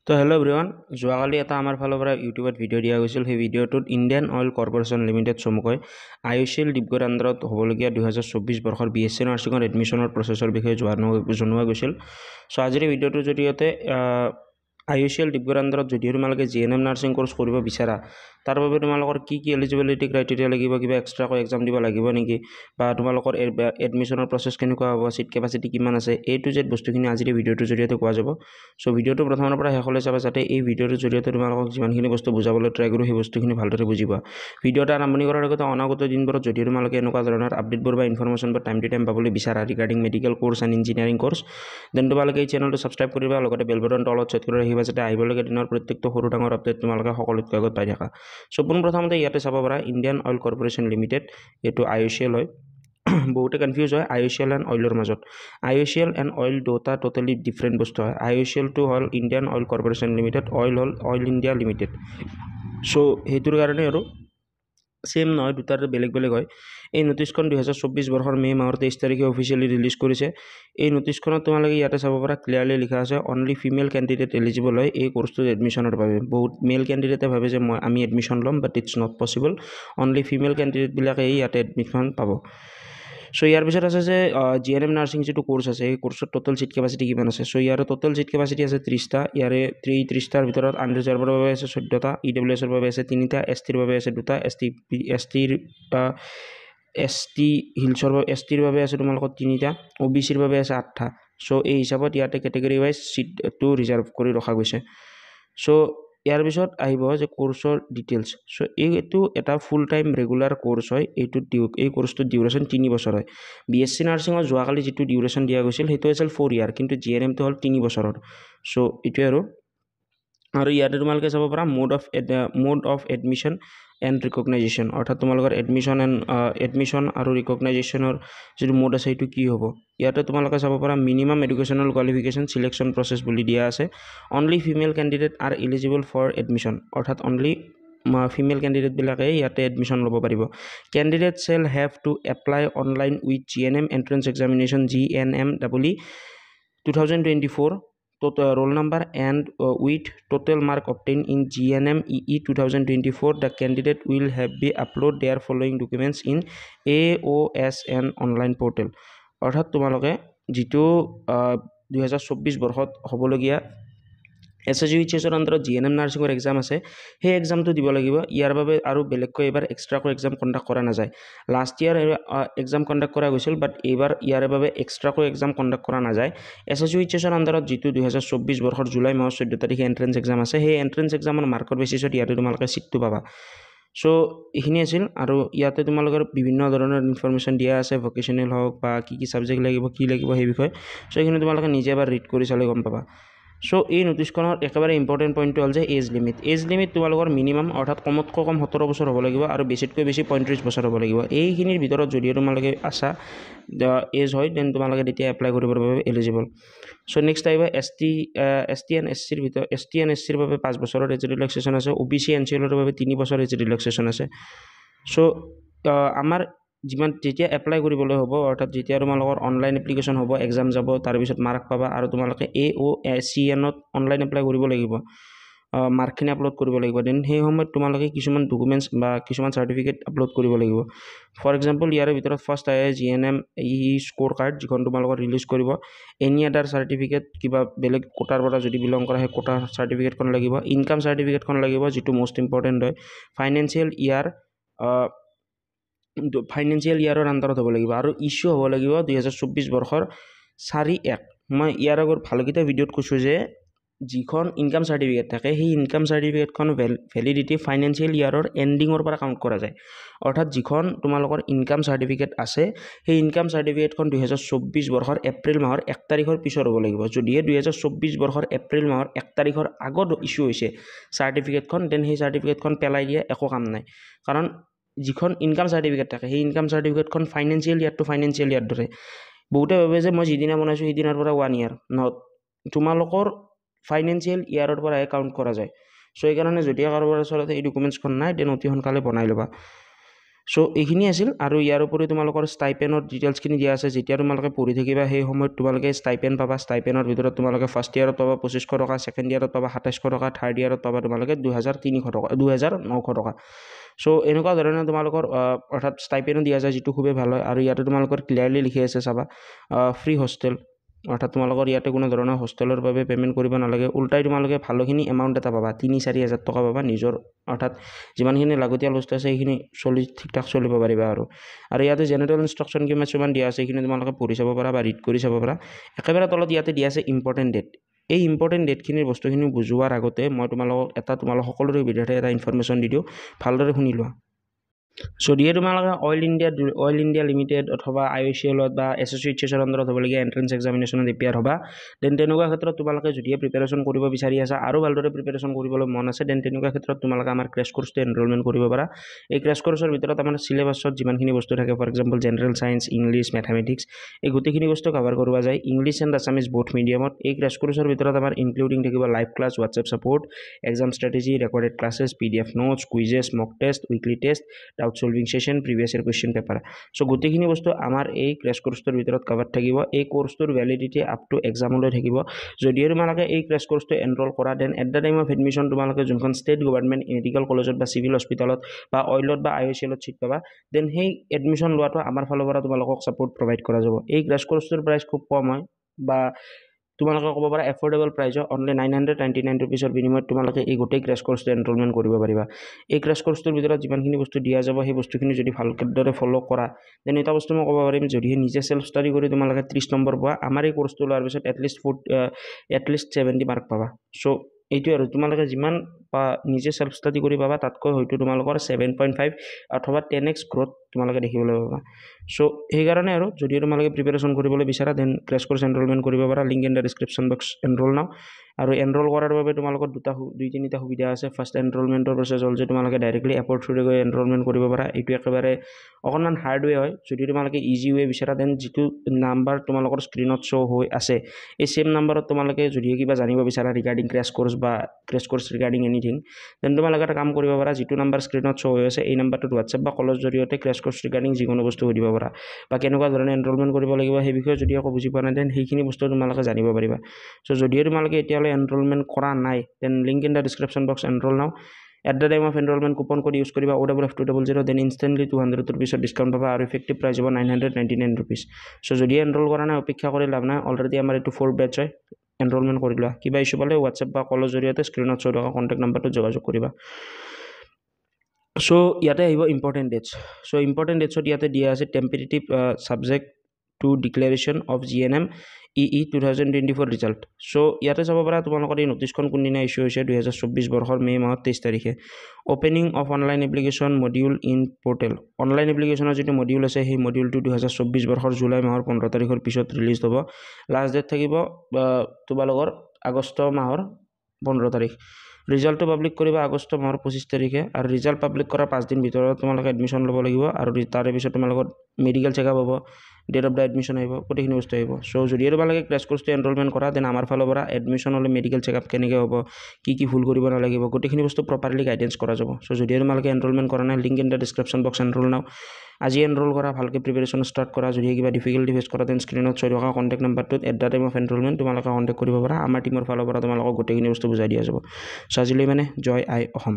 তো hello' everyone যোৱাকালি এটা আমাৰ ফালৰ পৰা ইউটিউবত ভিডিঅ' দিয়া গৈছিল সেই ভিডিঅ'টোত ইণ্ডিয়ান অইল কৰ্পোৰেশ্যন লিমিটেড চমুকৈ IOCL ডিব্ৰুগড় আণ্ডাৰত হ'বলগীয়া 2024 বৰ্ষৰ BSc নাৰ্ছিঙৰ এডমিশ্যনৰ প্ৰচেছৰ বিষয়ে জনোৱা গৈছিল চ' আজিৰ এই ভিডিঅ'টোৰ জৰিয়তে IOCL ডিব্ৰুগড় আণ্ডাৰত যদি তোমালোকে GNM নাৰ্ছিং কোৰ্চ কৰিব বিচাৰা তাৰ বাবে তোমালোকৰ কি এলিজিবিলিটি ক্ৰাইটেৰিয়া লাগিব কিবা এক্সট্ৰাকৈ এক্সাম দিব লাগিব নেকি বা তোমালোকৰ এডমিশ্যনৰ প্ৰচেছ কেনেকুৱা হ'ব সিট কেপাচিটি কিমান আছে A to Z বস্তুখিনি আজিৰ এই ভিডিঅ'টোৰ জৰিয়তে কোৱা যাব চ' ভিডিঅ'টো প্ৰথমৰ পৰা শেষলৈ চাবা যাতে এই ভিডিঅ'টোৰ জৰিয়তে তোমালোকক যিমানখিনি বস্তু বুজাবলৈ ট্ৰাই কৰোঁ সেই বস্তুখিনি ভালদৰে বুজিবা ভিডিঅ'টা আৰম্ভণি কৰাৰ আগতে অনাগত দিনবোৰত যদি তোমালোকে এনেকুৱা ধৰণৰ আপডেটবোৰ বা ইনফৰমেশ্যন বা টাইম টু টাইম পাবলৈ বিচাৰা regarding medical course and engineering course then তোমালোকে এই চেনেলটো ছাবস্ক্ৰাইব কৰিবা লগতে বেল বটনটো তলত ছেট কৰি ৰাখিবা যাতে আহিবলগীয়া দিনৰ প্ৰত্যেকটো সৰু ডাঙৰ আপডেট তোমালোকে সকলোতকৈ আগত পাই থাকা চ' পোনপ্ৰথমতে ইয়াতে চাব পাৰা ইণ্ডিয়ান অইল কৰ্পোৰেশ্যন লিমিটেড এইটো IOCL হয় বহুতে কনফিউজ হয় IOCL এণ্ড অইলৰ মাজত IOCL এণ্ড অইল দুটা টোটেলি ডিফাৰেণ্ট বস্তু হয় IOCLটো হ'ল Indian oil corporation limited oil হ'ল অইল ইণ্ডিয়া লিমিটেড চ' সেইটোৰ কাৰণে আৰু সেম নহয় দুটাৰ বেলেগ বেলেগ হয় এই নোটিছখন 2024 বৰ্ষৰ মে' মাহৰ 23 তাৰিখে অফিচিয়েলি ৰিলিজ কৰিছে এই নোটিছখনত তোমালোকে ইয়াতে চাব পাৰা ক্লিয়াৰলি লিখা আছে অনলি ফিমেল কেণ্ডিডেট এলিজিবল হয় এই কোৰ্চটোত এডমিশ্যনৰ বাবে বহুত মেল কেণ্ডিডেটে ভাবে যে আমি এডমিশ্যন ল'ম but it's not possible only female কেণ্ডিডেটবিলাকে ইয়াতে এডমিশ্যন পাব চ' ইয়াৰ পিছত আছে যে GNM নাৰ্ছিং যিটো কোৰ্চ আছে এই কোৰ্চত টোটেল চিট কেপাচিটি কিমান আছে চ' ইয়াৰ টোটেল চিট কেপাচিটি আছে 30টা ইয়াৰে 30টাৰ ভিতৰত আনৰিজাৰ্ভৰ বাবে আছে 14টা EWSৰ বাবে আছে 3টা STৰ বাবে আছে 2টা ST হিলছৰ STৰ বাবে আছে তোমালোকৰ 3টা OBCৰ বাবে আছে 8টা চ' এই হিচাপত ইয়াতে কেটেগৰী ৱাইজ চিটটো ৰিজাৰ্ভ কৰি ৰখা গৈছে চ' ইয়াৰ পিছত আহিব যে কোৰ্চৰ ডিটেইলছ চ' এইটো এটা ফুল টাইম ৰেগুলাৰ কোৰ্চ হয় এই কোৰ্চটোৰ ডিউৰেশ্যন 3 বছৰ হয় BSc নাৰ্ছিঙৰ যোৱাকালি যিটো ডিউৰেশ্যন দিয়া গৈছিল সেইটো আছিল 4 ইয়াৰ কিন্তু GNMটো হ'ল 3 বছৰৰ চ' এইটোৱে আৰু ইয়াতে তোমালোকে চাব পাৰা মোড অফ এডমিশ্যন এণ্ড ৰিকগনাইজেশ্যন অৰ্থাৎ তোমালোকৰ এডমিশ্যন আৰু ৰিকগনাইজেশ্যনৰ যিটো মোড আছে সেইটো কি হ'ব ইয়াতে তোমালোকে চাব পাৰা minimum educational qualification selection process বুলি দিয়া আছে only female candidate are eligible for admission অৰ্থাৎ অনলি ফিমেল কেণ্ডিডেটবিলাকে ইয়াতে এডমিশ্যন ল'ব পাৰিব candidate shall have to apply online with GNM entrance examination GNMEE 2024 roll number and with total mark obtained in GNMEE 2024 the candidate will have be upload their following documents in AOSN online portal অৰ্থাৎ তোমালোকে যিটো 2024 বৰ্ষত হ'বলগীয়া SHUHSৰ আণ্ডাৰত GNM নাৰ্ছিঙৰ exam আছে সেই এক্সামটো দিব লাগিব ইয়াৰ বাবে আৰু বেলেগকৈ এইবাৰ এক্সট্ৰাকৈ এক্সাম কণ্ডাক্ট কৰা নাযায় লাষ্ট ইয়াৰ এক্সাম কণ্ডাক্ট কৰা গৈছিল বাট এইবাৰ ইয়াৰ বাবে এক্সট্ৰাকৈ এক্সাম কণ্ডাক্ট কৰা নাযায় SHUHSৰ আণ্ডাৰত যিটো 2024 বৰ্ষৰ জুলাই মাহৰ 14 তাৰিখে এণ্ট্ৰেন্স এক্সাম আছে সেই এণ্ট্ৰেন্স এক্সামৰ মাৰ্কৰ বেচিছত ইয়াতে তোমালোকে চিটটো পাবা চ' এইখিনি আছিল আৰু ইয়াতে তোমালোকৰ বিভিন্ন ধৰণৰ ইনফৰমেশ্যন দিয়া আছে ভকেশ্যনেল হওক বা কি ছাবজেক্ট লাগিব কি লাগিব সেই বিষয়ে চ' এইখিনি তোমালোকে নিজে এবাৰ ৰিড কৰি চালে গম পাবা চ' এই নোটিছখনৰ একেবাৰে ইম্পৰ্টেণ্ট পইণ্টটো হ'ল যে এজ লিমিট তোমালোকৰ মিনিমাম অৰ্থাৎ কমতকৈ কম 17 বছৰ হ'ব লাগিব আৰু বেছিতকৈ বেছি 35 বছৰ হ'ব লাগিব এইখিনিৰ ভিতৰত যদিও তোমালোকে আছা এজ হয় দেন তোমালোকে তেতিয়া এপ্লাই কৰিবৰ বাবে এলিজিবল চ' নেক্সট আহিব ST এণ্ড SCৰ বাবে 5 বছৰৰ এজ ৰিলেক্সেশ্যন আছে OBC NCLৰ বাবে 3 বছৰ এজ ৰিলেক্সেশ্যন আছে চ' আমাৰ যেতিয়া এপ্লাই কৰিবলৈ হ'ব অৰ্থাৎ যেতিয়া তোমালোকৰ অনলাইন এপ্লিকেশ্যন হ'ব এক্সাম যাব তাৰপিছত মাৰ্ক পাবা আৰু তোমালোকে AOSNত অনলাইন এপ্লাই কৰিব লাগিব মাৰ্কখিনি আপলোড কৰিব লাগিব দেন সেই সময়ত তোমালোকে কিছুমান ডকুমেণ্টছ বা কিছুমান চাৰ্টিফিকেট আপলোড কৰিব লাগিব ফৰ এক্সাম্পল ইয়াৰে ভিতৰত ফাৰ্ষ্ট আহে GNME স্ক'ৰ কাৰ্ড যিখন তোমালোকৰ ৰিলিজ কৰিব এনি আদাৰ চাৰ্টিফিকেট কিবা বেলেগ কোটাৰ পৰা যদি বিলং কৰা সেই কোটাৰ চাৰ্টিফিকেটখন লাগিব ইনকাম চাৰ্টিফিকেটখন লাগিব যিটো মষ্ট ইম্পৰ্টেণ্ট হয় ফাইনেন্সিয়েল ইয়াৰৰ আণ্ডাৰত হ'ব লাগিব আৰু ইছ্যু হ'ব লাগিব 2024 বৰ্ষৰ 4/1 মই ইয়াৰ আগত ভালকেইটা ভিডিঅ'ত কৈছোঁ যে যিখন ইনকাম চাৰ্টিফিকেট থাকে সেই ইনকাম চাৰ্টিফিকেটখন ভেলিডিটি ফাইনেন্সিয়েল ইয়াৰৰ এণ্ডিঙৰ পৰা কাউণ্ট কৰা যায় অৰ্থাৎ যিখন তোমালোকৰ ইনকাম চাৰ্টিফিকেট আছে সেই ইনকাম চাৰ্টিফিকেটখন 2024 বৰ্ষৰ এপ্ৰিল মাহৰ 1 তাৰিখৰ পিছত হ'ব লাগিব যদিহে 2024 বৰ্ষৰ এপ্ৰিল মাহৰ 1 তাৰিখৰ আগত ইছ্যু হৈছে চাৰ্টিফিকেটখন দেন সেই চাৰ্টিফিকেটখন পেলাই দিয়ে একো কাম নাই কাৰণ যিখন ইনকাম চাৰ্টিফিকেট থাকে সেই ইনকাম চাৰ্টিফিকেটখন ফাইনেন্সিয়েল ইয়াৰ দৰে বহুতে ভাবে যে মই যিদিনা বনাইছোঁ সেইদিনাৰ পৰা 1 ইয়াৰ নট তোমালোকৰ ফাইনেন্সিয়েল ইয়াৰৰ পৰাহে কাউণ্ট কৰা যায় চ' সেইকাৰণে যদি কাৰোবাৰ ওচৰত এই ডকুমেণ্টছখন নাই দেন অতি সোনকালে বনাই ল'বা সো এইখিনি আছিল আৰু ইয়াৰ উপৰি তোমালোকৰ ষ্টাইপেনৰ ডিটেইলছখিনি দিয়া আছে যেতিয়া তোমালোকে পঢ়ি থাকিবা সেই সময়ত তোমালোকে ষ্টাইপেন পাবা ষ্টাইপেনৰ ভিতৰত তোমালোকে ফাৰ্ষ্ট ইয়াৰত পাবা 2500 টকা ছেকেণ্ড ইয়াৰত পাবা 2700 টকা থাৰ্ড ইয়াৰত পাবা তোমালোকে 2300 টকা 2900 টকা সো এনেকুৱা ধৰণে তোমালোকৰ অৰ্থাৎ ষ্টাইপেনো দিয়া যায় যিটো খুবেই ভাল হয় আৰু ইয়াতে তোমালোকৰ ক্লিয়াৰলি লিখি আছে চাবা ফ্ৰী হোষ্টেল অৰ্থাৎ তোমালোকৰ ইয়াতে কোনো ধৰণৰ হোষ্টেলৰ বাবে পে'মেণ্ট কৰিব নালাগে উল্টাই তোমালোকে ভালোখিনি এমাউণ্ট এটা পাবা 3-4 হাজাৰ টকা পাবা নিজৰ অৰ্থাৎ যিমানখিনি লাগতিয়াল বস্তু আছে সেইখিনি ঠিক ঠাক চলিব পাৰিবা আৰু ইয়াতে জেনেৰেল ইনষ্ট্ৰাকশ্যন কিছুমান দিয়া আছে সেইখিনি তোমালোকে পঢ়ি চাব পাৰা বা ৰিড কৰি চাব পাৰা একেবাৰে তলত ইয়াতে দিয়া আছে ইম্পৰ্টেণ্ট ডেট এই ইম্পৰ্টেণ্ট ডেটখিনিৰ বস্তুখিনি বুজোৱাৰ আগতে মই তোমালোকক তোমালোক সকলোৰে সুবিধাৰ্থে এটা ইনফৰমেশ্যন দি দিওঁ ভালদৰে শুনি লোৱা যদিহে তোমালোকে অইল ইণ্ডিয়া লিমিটেড অথবা IOCLত বা এছ'চিয়েটছৰ আণ্ডাৰত হ'বলগীয়া এণ্ট্ৰেন্স এক্সামিনেশ্যনত এপিয়াৰ হ'বা দেন তেনেকুৱা ক্ষেত্ৰত তোমালোকে যদিহে প্ৰিপেৰেশ্যন কৰিব বিচাৰি আছা আৰু ভালদৰে প্ৰিপেৰেশ্যন কৰিবলৈ মন আছে দেন তেনেকুৱা ক্ষেত্ৰত তোমালোকে আমাৰ ক্ৰেছ কৰ্চটো এনৰলমেণ্ট কৰিব পাৰা এই ক্ৰেছ কৰ্চৰ ভিতৰত আমাৰ চিলেবাছত যিমানখিনি বস্তু থাকে for example general science English mathematics এই গোটেইখিনি বস্তু কভাৰ কৰোৱা যায় ইংলিছ এণ্ড আছামিজ বোথ মিডিয়ামত এই ক্ৰেছ কৰ্চৰ ভিতৰত আমাৰ ইনক্লুডিং থাকিব live class WhatsApp support exam strategy recorded classes PDF notes quizzes mock test weekly test doubt solving session previous year question paper so গোটেইখিনি বস্তু আমাৰ এই ক্ৰেছ কৰ্চটোৰ ভিতৰত কভাৰ থাকিব এই কৰ্চটোৰ ভ্যালিডিটি আপ টু এক্সামলৈ থাকিব যদিও তোমালোকে এই ক্ৰেছ কৰ্চটো এনৰোল কৰা then at the time of admission তোমালোকে যোনখন ষ্টেট গভৰ্ণমেণ্ট মেডিকেল কলেজত বা চিভিল হস্পিটেলত বা অইলত বা IOCLত চিট পাবা দেন সেই এডমিশ্যন লোৱাটো আমাৰ ফালৰ পৰা তোমালোকক ছাপোৰ্ট প্ৰভাইড কৰা যাব এই ক্ৰেছ কৰ্চটোৰ প্ৰাইচ খুব কম হয় বা তোমালোকে ক'ব পাৰা এফৰ্ডেবল প্ৰাইচ অনলি 999 ৰুপিছৰ বিনিময়ত তোমালোকে এই গোটেই ক্ৰেছ কৰ্চটো এনৰোলমেণ্ট কৰিব পাৰিবা এই ক্ৰেছ কৰ্চটোৰ ভিতৰত যিমানখিনি বস্তু দিয়া যাব সেই বস্তুখিনি যদি ভালদৰে ফ'ল' কৰা দেন এটা বস্তু মই ক'ব পাৰিম যদিহে নিজে চেল্ফ ষ্টাডি কৰি তোমালোকে 30 নম্বৰ পোৱা আমাৰ এই কৰ্চটো লোৱাৰ পিছত এটলিষ্ট 70 মাৰ্ক পাবা চ' এইটোৱে আৰু তোমালোকে যিমান নিজে চেল্ফ ষ্টাডি কৰি পাবা তাতকৈ হয়তো তোমালোকৰ 7.5 অথবা 10x গ্ৰ'থ তোমালোকে দেখিবলৈ পাবা চ' সেইকাৰণে আৰু যদি তোমালোকে প্ৰিপেৰেশ্যন কৰিবলৈ বিচাৰা দেন ক্ৰেছ কৰ্চ এনৰোলমেণ্ট কৰিব পাৰা link in the description box enrol নাও আৰু এনৰোল কৰাৰ বাবে তোমালোকৰ 2-3টা সুবিধা আছে ফাৰ্ষ্ট এনৰোলমেণ্টৰ প্ৰচেছ হ'ল যে তোমালোকে ডাইৰেক্টলি এপৰ থ্ৰুৰে গৈ এনৰোলমেণ্ট কৰিব পাৰা এইটো একেবাৰে অকণমান হাৰ্ড ৱে হয় যদি তোমালোকে ইজি ৱে বিচাৰা দেন যিটো নাম্বাৰ তোমালোকৰ স্ক্ৰীনত শ্ব' হৈ আছে এই সেম নাম্বাৰত তোমালোকে যদি কিবা জানিব বিচাৰা ৰিগাৰ্ডিং ক্ৰেছ কৰ্চ বা crash course regarding anything then তোমালোকে এটা কাম কৰিব পাৰা যিটো নাম্বাৰ স্ক্ৰীনত শ্ব' হৈ আছে এই নাম্বাৰটোত হোৱাটছএপ বা কলৰ জৰিয়তে ক্ৰেছ কৰ্চ ৰিগাৰ্ডিং যিকোনো বস্তু সুধিব পাৰা বা কেনেকুৱা ধৰণে এনৰোলমেণ্ট কৰিব লাগিব সেই বিষয়ে যদি আকৌ বুজি পোৱা নাই দেন সেইখিনি বস্তু তোমালোকে জানিব পাৰিবা চ' যদিও তোমালোকে এতিয়ালৈ এনৰোলমেণ্ট কৰা নাই then link in the description box enrol now at the time of enrolment coupon code use কৰিবা OWF200 দেন ইনষ্টেণ্টলি 200 ৰুপিছৰ ডিছকাউণ্ট পাবা আৰু ইফেক্টিভ প্ৰাইচ হ'ব 999 ৰুপিছ চ' যদি এনৰোল কৰা নাই অপেক্ষা কৰি লাভ নাই অলৰেডি আমাৰ এইটো 4th বেটছ হয় এনৰোলমেণ্ট কৰি লোৱা কিবা ইছ্যু পালে হোৱাটছএপ বা কলৰ জৰিয়তে স্ক্ৰীনত শ্ব' থকা কণ্টেক্ট নাম্বাৰটোত যোগাযোগ কৰিবা চ' ইয়াতে আহিব ইম্পৰ্টেণ্ট ডেটছ চ' ইম্পৰ্টেণ্ট ডেটছত ইয়াতে দিয়া আছে tentative subject to declaration of GNM EE 2024 result so' ইয়াতে চাব পাৰা তোমালোকৰ এই নটিছখন কোনদিনা ইছ্যু হৈছে 2024 বৰ্ষৰ মে' মাহৰ 23 তাৰিখে opening of online application module in portal online এপ্লিকেশ্যনৰ যিটো মডিউল আছে সেই মডিউলটো 2024 বৰ্ষৰ জুলাই মাহৰ 15 তাৰিখৰ পিছত ৰিলিজ হ'ব লাষ্ট ডেট থাকিব তোমালোকৰ আগষ্ট মাহৰ 15 তাৰিখ ৰিজাল্টটো পাব্লিক কৰিবা আগষ্ট মাহৰ 25 তাৰিখে আৰু ৰিজাল্ট পাব্লিক কৰাৰ 5 দিন ভিতৰত তোমালোকে এডমিশ্যন ল'ব লাগিব আৰু তাৰে পিছত তোমালোকৰ মেডিকেল চেকআপ হ'ব ডেট অফ দ্য এডমিশ্যন আহিব গোটেইখিনি বস্তু আহিব চ' যদি তোমালোকে ক্ৰেছ কৰ্চটো এনৰোলমেণ্ট কৰা দেন আমাৰ ফালৰ পৰা এডমিশ্যন হ'লে মেডিকেল চেকআপ কেনেকৈ হ'ব কি ভুল কৰিব নালাগিব গোটেইখিনি বস্তু প্ৰপাৰলি গাইডেঞ্চ কৰা যাব চ' যদি তোমালোকে এনৰোলমেণ্ট কৰা নাই link in the description box enrol নাও আজি এনৰোল কৰা ভালকৈ প্ৰিপেৰেশ্যন ষ্টাৰ্ট কৰা যদি কিবা ডিফিকাল্টি ফেচ কৰা দেন স্ক্ৰীনত শ্ব' থকা কণ্টেক্ট নাম্বাৰটোত at the time of enrolment তোমালোকে কণ্টেক্ট কৰিব পাৰা আমাৰ টিমৰ ফালৰ পৰা তোমালোকক গোটেইখিনি বস্তু বুজাই দিয়া যাব চ' আজিলৈ মানে জয় আই অসম